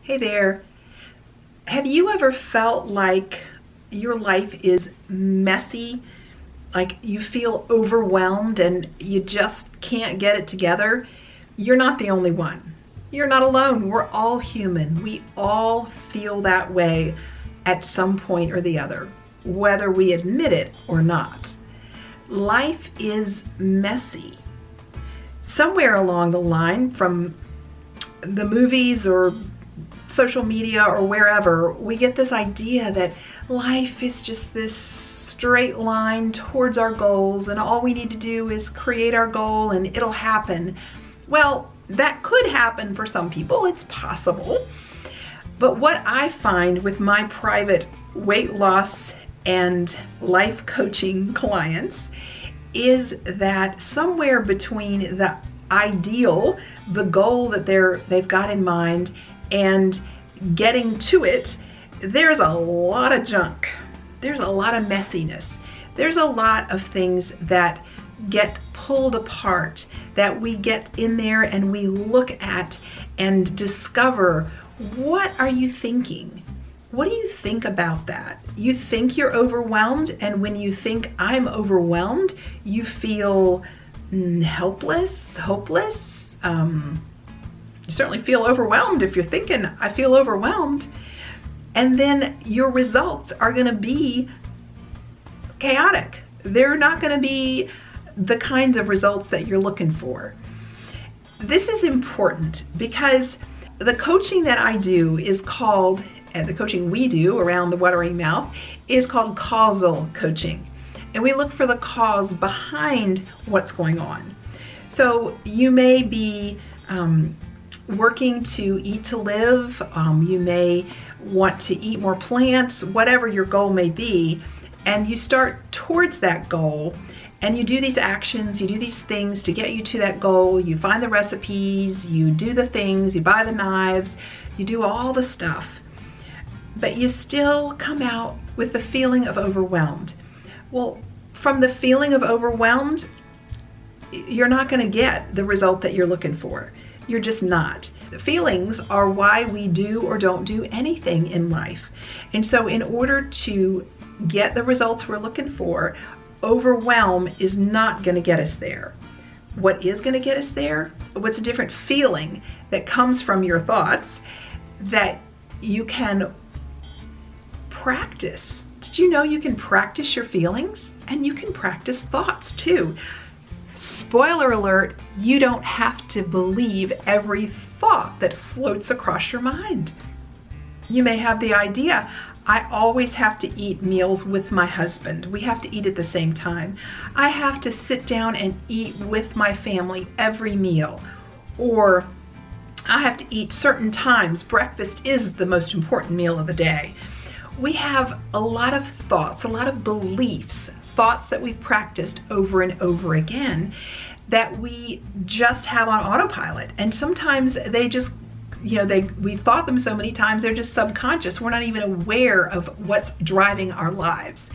Hey there. Have you ever felt like your life is messy? Like you feel overwhelmed and you just can't get it together? You're not the only one. You're not alone. We're all human. We all feel that way at some point or the other, whether we admit it or not. Life is messy. Somewhere along the line, from the movies or social media or wherever, we get this idea that life is just this straight line towards our goals and all we need to do is create our goal and it'll happen. Well, that could happen for some people, it's possible. But what I find with my private weight loss and life coaching clients is that somewhere between the ideal, the goal that they've got in mind, and getting to it, there's a lot of junk. There's a lot of messiness. There's a lot of things that get pulled apart, that we get in there and we look at and discover, what are you thinking? What do you think about that? You think you're overwhelmed, and when you think I'm overwhelmed, you feel helpless, hopeless. You certainly feel overwhelmed if you're thinking, I feel overwhelmed. And then your results are going to be chaotic. They're not going to be the kinds of results that you're looking for. This is important because the coaching that I do is called, and the coaching we do around the watering mouth is called causal coaching. And we look for the cause behind what's going on. So you may be working to eat to live, you may want to eat more plants, whatever your goal may be, and you start towards that goal and you do these actions, you do these things to get you to that goal, you find the recipes, you do the things, you buy the knives, you do all the stuff, but you still come out with the feeling of overwhelmed. Well, from the feeling of overwhelmed, you're not going to get the result that you're looking for. You're just not. Feelings are why we do or don't do anything in life. And so in order to get the results we're looking for, overwhelm is not going to get us there. What is going to get us there? What's a different feeling that comes from your thoughts that you can practice? Did you know you can practice your feelings? And you can practice thoughts too. Spoiler alert, you don't have to believe every thought that floats across your mind. You may have the idea, I always have to eat meals with my husband. We have to eat at the same time. I have to sit down and eat with my family every meal. Or I have to eat certain times. Breakfast is the most important meal of the day. We have a lot of thoughts, a lot of beliefs, thoughts that we've practiced over and over again that we just have on autopilot. And sometimes they just, we've thought them so many times, they're just subconscious. We're not even aware of what's driving our lives.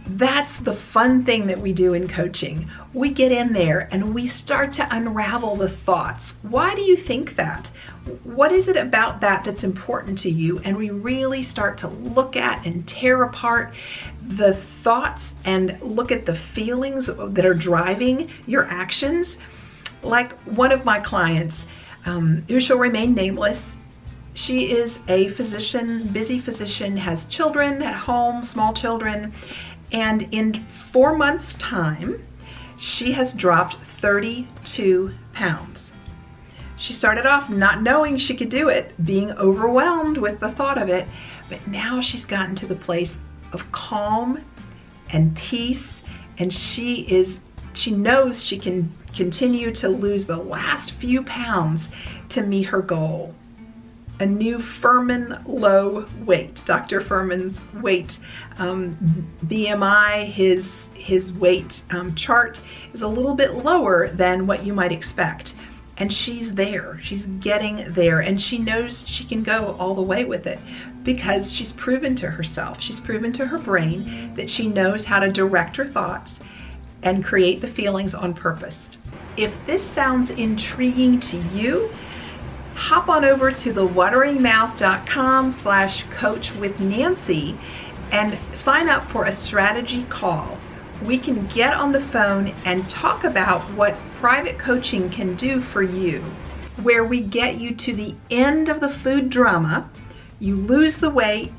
That's the fun thing that we do in coaching. We get in there and we start to unravel the thoughts. Why do you think that? What is it about that that's important to you? And we really start to look at and tear apart the thoughts and look at the feelings that are driving your actions. Like one of my clients, who shall remain nameless, she is a physician, busy physician, has children at home, small children, and in 4 months' time, she has dropped 32 pounds. She started off not knowing she could do it, being overwhelmed with the thought of it, but now she's gotten to the place of calm and peace, and she knows she can continue to lose the last few pounds to meet her goal. A new Furman low weight, Dr. Furman's weight BMI, his weight chart is a little bit lower than what you might expect. And she's there, she's getting there, and she knows she can go all the way with it because she's proven to herself, she's proven to her brain that she knows how to direct her thoughts and create the feelings on purpose. If this sounds intriguing to you, hop on over to thewateringmouth.com/coachwithnancy and sign up for a strategy call. We can get on the phone and talk about what private coaching can do for you, where we get you to the end of the food drama, you lose the weight,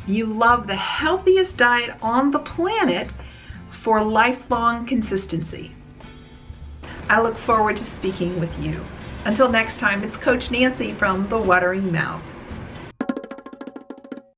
you love the healthiest diet on the planet for lifelong consistency. I look forward to speaking with you. Until next time, it's Coach Nancy from The Watering Mouth.